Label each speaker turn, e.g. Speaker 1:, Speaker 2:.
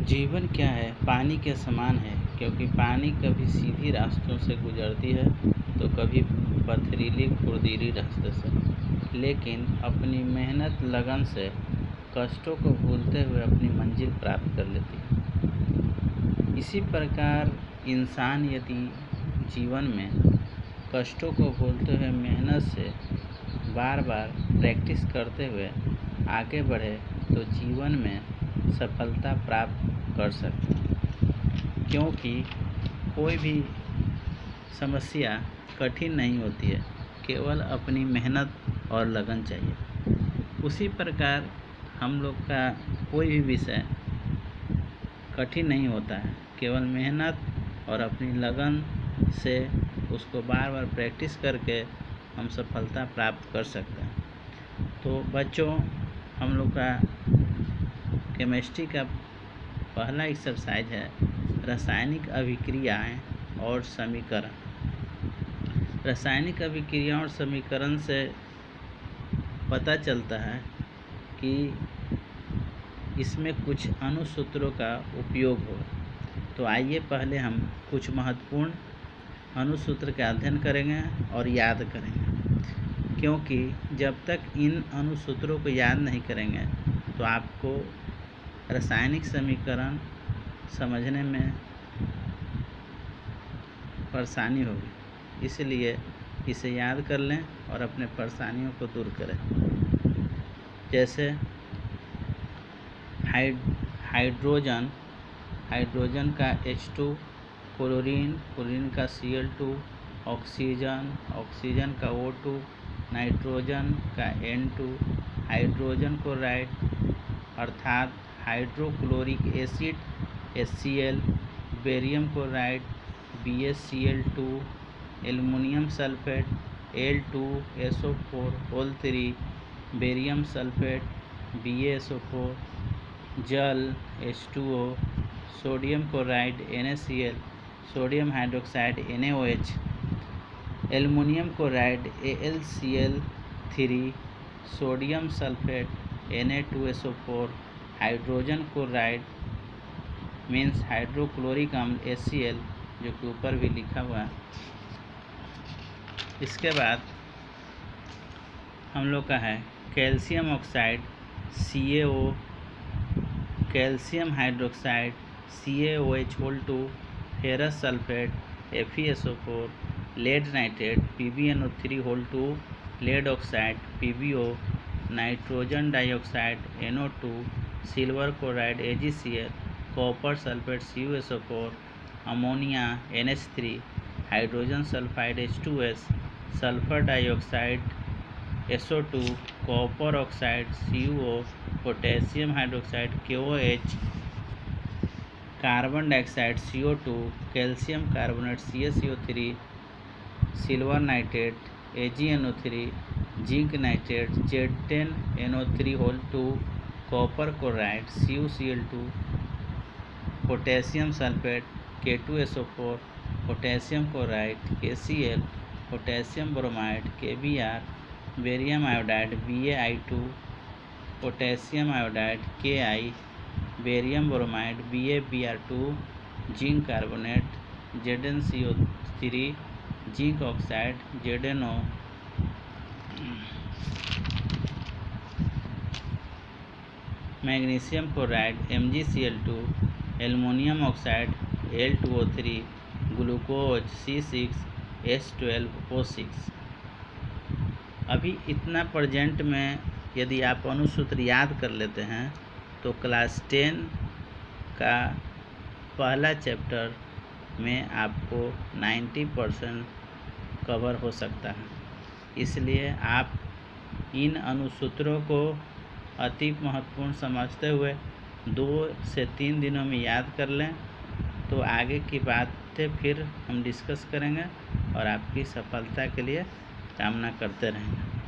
Speaker 1: जीवन क्या है? पानी के समान है, क्योंकि पानी कभी सीधी रास्तों से गुजरती है तो कभी पथरीली खुरदरी रास्ते से, लेकिन अपनी मेहनत लगन से कष्टों को भूलते हुए अपनी मंजिल प्राप्त कर लेती है। इसी प्रकार इंसान यदि जीवन में कष्टों को भूलते हुए मेहनत से बार बार प्रैक्टिस करते हुए आगे बढ़े तो जीवन में सफलता प्राप्त कर सकते हैं, क्योंकि कोई भी समस्या कठिन नहीं होती है, केवल अपनी मेहनत और लगन चाहिए। उसी प्रकार हम लोग का कोई भी विषय कठिन नहीं होता है, केवल मेहनत और अपनी लगन से उसको बार बार प्रैक्टिस करके हम सफलता प्राप्त कर सकते हैं। तो बच्चों, हम लोग का केमिस्ट्री का पहला एक्सरसाइज है रासायनिक अभिक्रियाएं और समीकरण। रासायनिक अभिक्रिया और समीकरण से पता चलता है कि इसमें कुछ अणुसूत्रों का उपयोग होगा। तो आइए पहले हम कुछ महत्वपूर्ण अणुसूत्र का अध्ययन करेंगे और याद करेंगे, क्योंकि जब तक इन अणुसूत्रों को याद नहीं करेंगे तो आपको रासायनिक समीकरण समझने में परेशानी होगी। इसलिए इसे याद कर लें और अपने परेशानियों को दूर करें। जैसे हाइड्रोजन का H2, क्लोरीन का Cl2, ऑक्सीजन का O2, नाइट्रोजन का N2, हाइड्रोजन क्लोराइड अर्थात hydrochloric acid HCl, barium chloride BaCl2, aluminium sulphate Al2SO4(3), barium sulphate BaSO4, जल H2O, sodium chloride NaCl, sodium hydroxide NaOH, aluminium chloride AlCl3, sodium sulphate Na2SO4, hydrogen chloride means hydrochloric अम्ल HCl, जो कि ऊपर भी लिखा हुआ है। इसके बाद हम लोग का है calcium oxide CaO, calcium hydroxide CaOH2, ferrous sulphate FeSO4, lead nitrate PbNO3(2), lead oxide PbO, nitrogen dioxide NO2, silver chloride AgCl, copper sulphate CuSO4, ammonia NH3, hydrogen sulphide H2S, sulphur dioxide SO2, copper oxide CuO, potassium hydroxide KOH, carbon dioxide CO2, calcium carbonate CaCO3, silver nitrate AgNO3, zinc nitrate Z10NO3(2), copper chloride CuCl2, potassium sulphate K2SO4, potassium chloride KCl, potassium bromide KBr, barium iodide BaI2, potassium iodide Ki, barium bromide BaBr2, zinc carbonate ZnCO3, zinc oxide ZnO, magnesium chloride MgCl2, aluminium oxide Al2O3, glucose C6H12O6। अभी इतना present में यदि आप अणुसूत्र याद कर लेते हैं तो क्लास 10 का पहला चैप्टर में आपको 90% कवर हो सकता है। इसलिए आप इन अणुसूत्रों को अति महत्वपूर्ण समझते हुए 2 से 3 दिनों में याद कर लें, तो आगे की बातें फिर हम डिस्कस करेंगे और आपकी सफलता के लिए कामना करते रहेंगे।